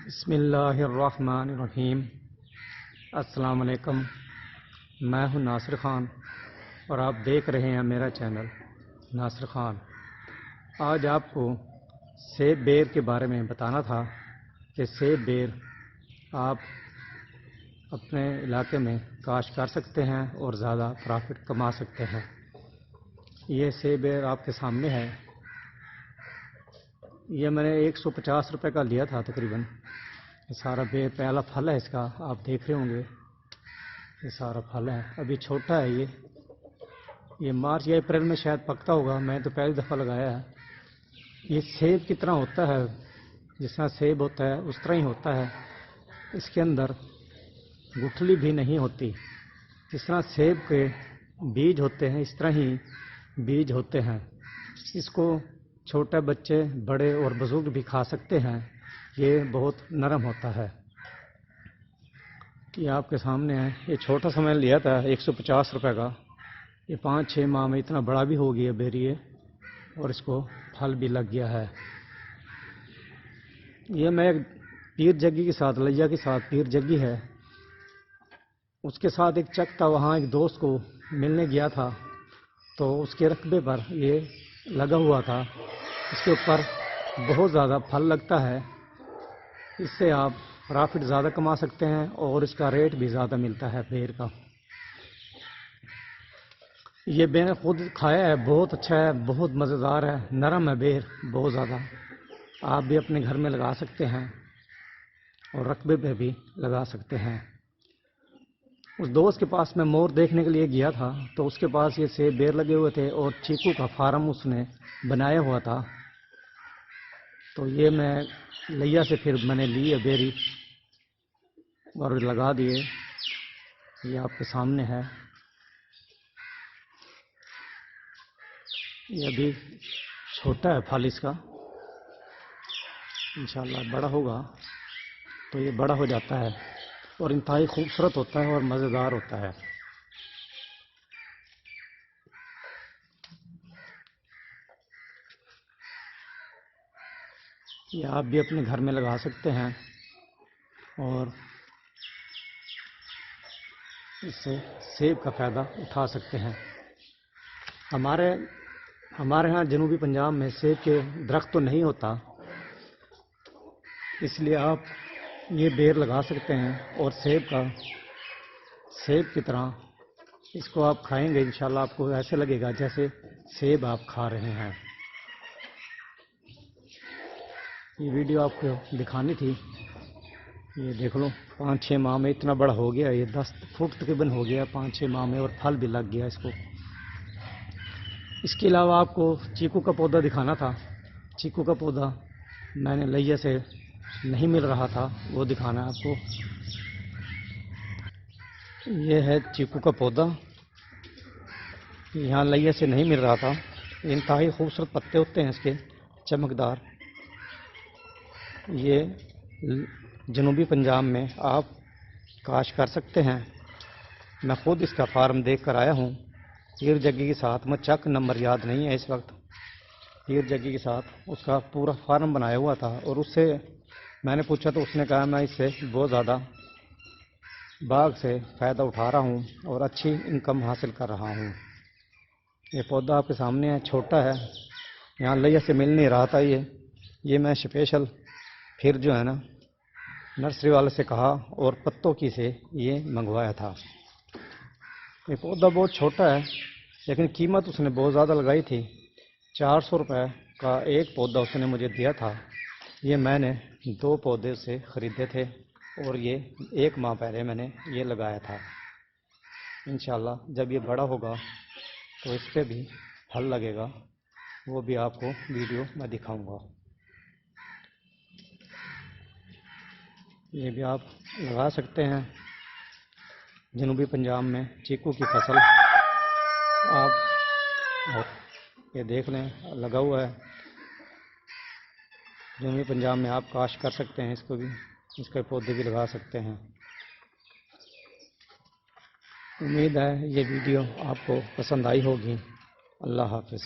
بسم اللہ الرحمن الرحیم۔ السلام علیکم، میں ہوں ناصر خان اور آپ دیکھ رہے ہیں میرا چینل ناصر خان۔ آج آپ کو سیب بیر کے بارے میں بتانا تھا کہ سیب بیر آپ اپنے علاقے میں کاشت کر سکتے ہیں اور زیادہ پرافٹ کما سکتے ہیں۔ یہ سیب بیر آپ کے سامنے ہے۔ یہ میں نے 150 روپے کا لیا تھا تقریباً۔ یہ سارا بیر پہلا پھل ہے اس کا، آپ دیکھ رہے ہوں گے۔ یہ سارا پھل ہے، ابھی چھوٹا ہے۔ یہ مارچ یا اپریل میں شاید پکتا ہوگا، میں تو پہلی دفعہ لگایا ہے۔ یہ سیب کی طرح ہوتا ہے، جس طرح سیب ہوتا ہے اس طرح ہی ہوتا ہے۔ اس کے اندر گٹھلی بھی نہیں ہوتی۔ جس طرح سیب کے بیج ہوتے ہیں اس طرح ہی بیج ہوتے ہیں۔ اس کو چھوٹے بچے، بڑے اور بزرگ بھی کھا سکتے ہیں۔ یہ بہت نرم ہوتا ہے۔ یہ آپ کے سامنے ہے۔ یہ چھوٹا سا میں نے لیا تھا 150 روپے کا۔ یہ 5-6 ماہ میں اتنا بڑا بھی ہو گیا بیری ہے اور اس کو پھل بھی لگ گیا ہے۔ یہ میں ایک پیر جگی کے ساتھ، لیا کے ساتھ پیر جگی ہے، اس کے ساتھ ایک چک تھا، وہاں ایک دوست کو ملنے گیا تھا تو اس کے رقبے پر یہ لگا ہوا تھا۔ اس کے اوپر بہت زیادہ پھل لگتا ہے۔ اس سے آپ پرافٹ زیادہ کما سکتے ہیں اور اس کا ریٹ بھی زیادہ ملتا ہے بیر کا۔ یہ میں نے خود کھایا ہے، بہت اچھا ہے، بہت مزیدار ہے، نرم ہے بیر بہت زیادہ۔ آپ بھی اپنے گھر میں لگا سکتے ہیں اور رقبے پہ بھی لگا سکتے ہیں۔ اس دوست کے پاس میں مور دیکھنے کے لیے گیا تھا تو اس کے پاس یہ سیب بیر لگے ہوئے تھے اور چیکو کا فارم اس نے بنایا ہوا تھا، تو یہ میں لیا سے پھر میں نے لی ہے بیری اور لگا دیے۔ یہ آپ کے سامنے ہے۔ یہ ابھی چھوٹا ہے پھل اس کا، انشاءاللہ بڑا ہوگا تو یہ بڑا ہو جاتا ہے اور انتہائی خوبصورت ہوتا ہے اور مزیدار ہوتا ہے۔ یہ آپ بھی اپنے گھر میں لگا سکتے ہیں اور اس سے سیب کا فائدہ اٹھا سکتے ہیں۔ ہمارے ہاں جنوبی پنجاب میں سیب کے درخت تو نہیں ہوتا، اس لیے آپ یہ بیر لگا سکتے ہیں اور سیب کی طرح اس کو آپ کھائیں گے، انشاءاللہ آپ کو ایسے لگے گا جیسے سیب آپ کھا رہے ہیں۔ یہ ویڈیو آپ کو دکھانی تھی۔ یہ دیکھ لو 5-6 ماہ میں اتنا بڑا ہو گیا، یہ 10 فٹ تقریباً ہو گیا 5-6 ماہ میں، اور پھل بھی لگ گیا اس کو۔ اس کے علاوہ آپ کو چیکو کا پودا دکھانا تھا۔ چیکو کا پودا میں نے لیا سے نہیں مل رہا تھا، وہ دکھانا ہے آپ کو۔ یہ ہے چیکو کا پودا، یہاں لیا سے نہیں مل رہا تھا۔ انتہائی خوبصورت پتے ہوتے ہیں اس کے، چمکدار۔ یہ جنوبی پنجاب میں آپ کاشت کر سکتے ہیں۔ میں خود اس کا فارم دیکھ کر آیا ہوں پیر جگی کے ساتھ۔ میں چک نمبر یاد نہیں ہے اس وقت۔ پیر جگی کے ساتھ اس کا پورا فارم بنایا ہوا تھا اور اس سے میں نے پوچھا تو اس نے کہا میں اس سے بہت زیادہ باغ سے فائدہ اٹھا رہا ہوں اور اچھی انکم حاصل کر رہا ہوں۔ یہ پودا آپ کے سامنے ہے، چھوٹا ہے، یہاں لیا سے مل نہیں رہا تھا۔ یہ میں اسپیشل پھر جو ہے نا نرسری والے سے کہا اور پتوں کی سے یہ منگوایا تھا۔ یہ پودا بہت چھوٹا ہے لیکن قیمت اس نے بہت زیادہ لگائی تھی۔ 400 روپے کا ایک پودا اس نے مجھے دیا تھا۔ یہ میں نے 2 پودے سے خریدے تھے اور یہ 1 ماہ پہلے میں نے یہ لگایا تھا۔ انشاءاللہ جب یہ بڑا ہوگا تو اس پہ بھی پھل لگے گا، وہ بھی آپ کو ویڈیو میں دکھاؤں گا۔ یہ بھی آپ لگا سکتے ہیں جنوبی پنجاب میں چیکو کی فصل۔ آپ یہ دیکھ لیں لگا ہوا ہے، جنوبی پنجاب میں آپ کاشت کر سکتے ہیں اس کو بھی، اس کے پودے بھی لگا سکتے ہیں۔ امید ہے یہ ویڈیو آپ کو پسند آئی ہوگی۔ اللہ حافظ۔